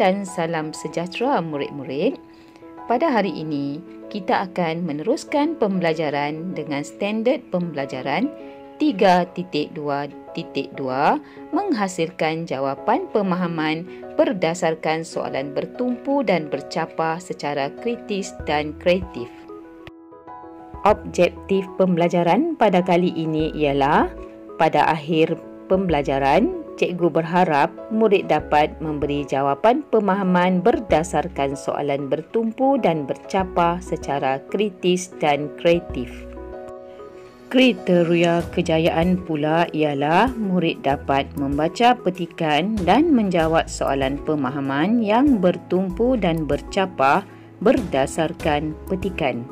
dan salam sejahtera murid-murid. Pada hari ini, kita akan meneruskan pembelajaran dengan standard pembelajaran 3.2.2 menghasilkan jawapan pemahaman berdasarkan soalan bertumpu dan bercapah secara kritis dan kreatif. Objektif pembelajaran pada kali ini ialah pada akhir pembelajaran, cikgu berharap murid dapat memberi jawapan pemahaman berdasarkan soalan bertumpu dan bercapah secara kritis dan kreatif. Kriteria kejayaan pula ialah murid dapat membaca petikan dan menjawab soalan pemahaman yang bertumpu dan bercapah berdasarkan petikan.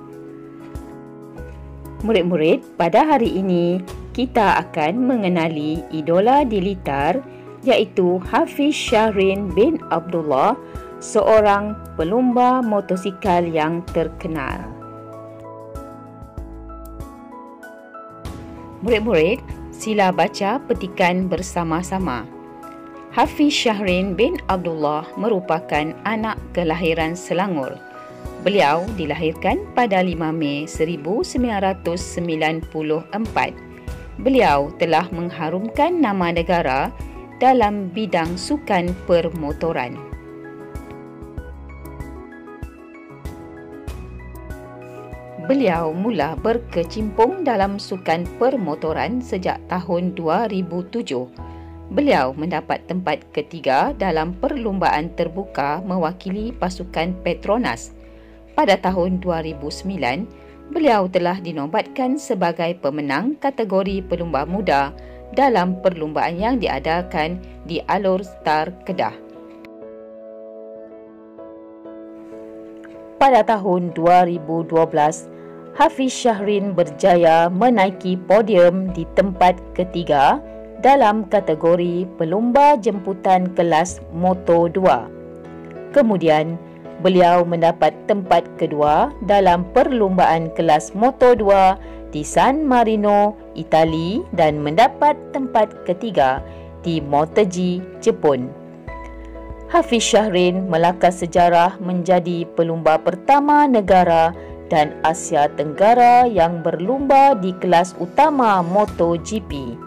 Murid-murid, pada hari ini kita akan mengenali idola Dilitar iaitu Hafiz Syahrin bin Abdullah, seorang pelumba motosikal yang terkenal. Murid-murid, sila baca petikan bersama-sama. Hafiz Syahrin bin Abdullah merupakan anak kelahiran Selangor. Beliau dilahirkan pada 5 Mei 1994. Beliau telah mengharumkan nama negara dalam bidang sukan permotoran. Beliau mula berkecimpung dalam sukan permotoran sejak tahun 2007. Beliau mendapat tempat ketiga dalam perlumbaan terbuka mewakili pasukan Petronas. Pada tahun 2009, beliau telah dinobatkan sebagai pemenang kategori pelumba muda dalam perlumbaan yang diadakan di Alor Star Kedah. Pada tahun 2012, Hafiz Syahrin berjaya menaiki podium di tempat ketiga dalam kategori pelumba jemputan kelas Moto2. Kemudian, beliau mendapat tempat kedua dalam perlumbaan kelas Moto2 di San Marino, Itali dan mendapat tempat ketiga di MotoGP, Jepun. Hafiz Syahrin melakar sejarah menjadi pelumba pertama negara dan Asia Tenggara yang berlumba di kelas utama MotoGP.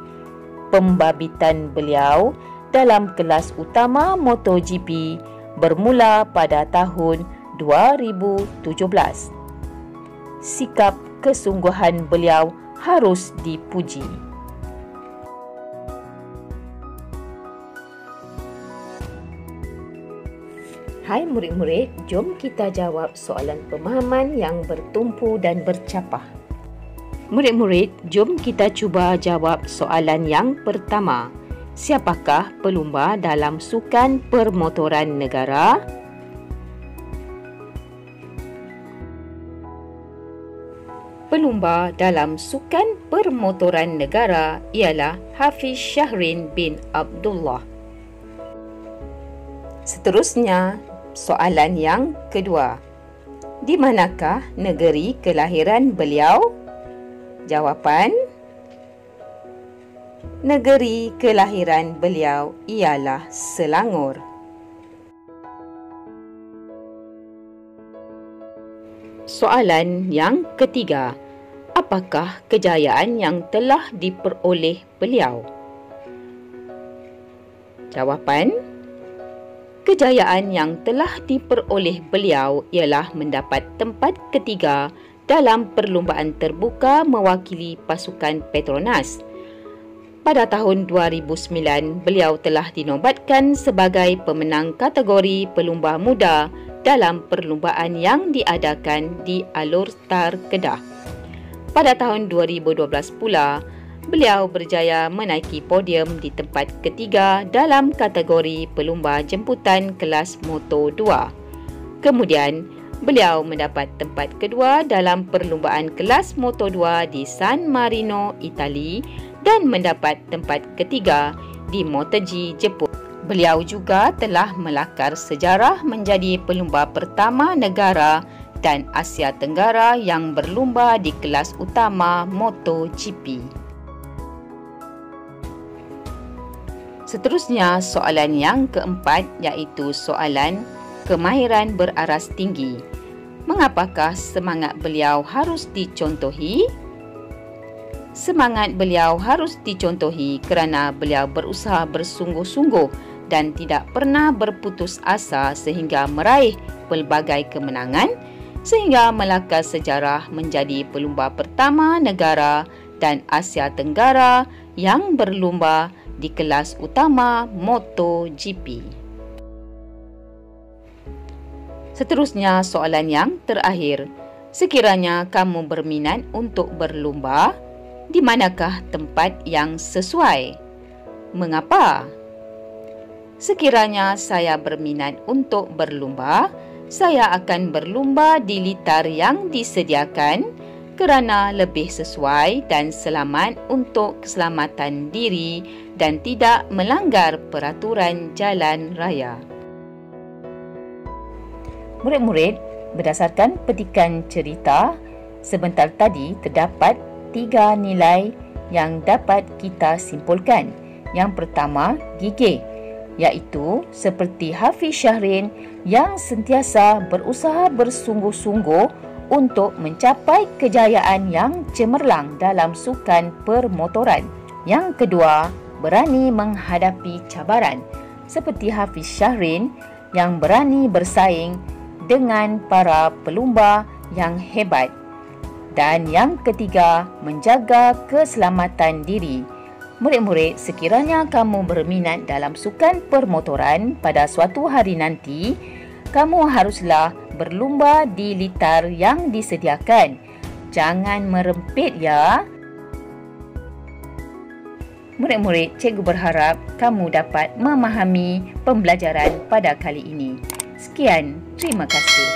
Pembabitan beliau dalam kelas utama MotoGP bermula pada tahun 2017. Sikap kesungguhan beliau harus dipuji. Hai murid-murid, jom kita jawab soalan pemahaman yang bertumpu dan bercapah. Murid-murid, jom kita cuba jawab soalan yang pertama. Siapakah pelumba dalam sukan permotoran negara? Pelumba dalam sukan permotoran negara ialah Hafiz Syahrin bin Abdullah. Seterusnya, soalan yang kedua. Di manakah negeri kelahiran beliau? Jawapan: negeri kelahiran beliau ialah Selangor. Soalan yang ketiga. Apakah kejayaan yang telah diperoleh beliau? Jawapan: kejayaan yang telah diperoleh beliau ialah mendapat tempat ketiga dalam perlumbaan terbuka mewakili pasukan Petronas. Pada tahun 2009, beliau telah dinobatkan sebagai pemenang kategori pelumba muda dalam perlumbaan yang diadakan di Alor Star Kedah. Pada tahun 2012 pula, beliau berjaya menaiki podium di tempat ketiga dalam kategori pelumba jemputan kelas Moto2. Kemudian, beliau mendapat tempat kedua dalam perlumbaan kelas Moto2 di San Marino, Itali dan mendapat tempat ketiga di MotoGP, Jepun. Beliau juga telah melakar sejarah menjadi pelumba pertama negara dan Asia Tenggara yang berlumba di kelas utama MotoGP. Seterusnya, soalan yang keempat iaitu soalan kemahiran beraras tinggi. Mengapakah semangat beliau harus dicontohi? Semangat beliau harus dicontohi kerana beliau berusaha bersungguh-sungguh dan tidak pernah berputus asa sehingga meraih pelbagai kemenangan, sehingga melakar sejarah menjadi pelumba pertama negara dan Asia Tenggara yang berlumba di kelas utama MotoGP. Seterusnya, soalan yang terakhir. Sekiranya kamu berminat untuk berlumba, di manakah tempat yang sesuai? Mengapa? Sekiranya saya berminat untuk berlumba, saya akan berlumba di litar yang disediakan kerana lebih sesuai dan selamat untuk keselamatan diri dan tidak melanggar peraturan jalan raya. Murid-murid, berdasarkan petikan cerita sebentar tadi, terdapat 3 nilai yang dapat kita simpulkan. Yang pertama, gigih, iaitu seperti Hafiz Syahrin yang sentiasa berusaha bersungguh-sungguh untuk mencapai kejayaan yang cemerlang dalam sukan permotoran. Yang kedua, berani menghadapi cabaran seperti Hafiz Syahrin yang berani bersaing dengan para pelumba yang hebat. Dan yang ketiga, menjaga keselamatan diri. Murid-murid, sekiranya kamu berminat dalam sukan permotoran pada suatu hari nanti, kamu haruslah berlumba di litar yang disediakan. Jangan merempit ya. Murid-murid, cikgu berharap kamu dapat memahami pembelajaran pada kali ini. Sekian, terima kasih.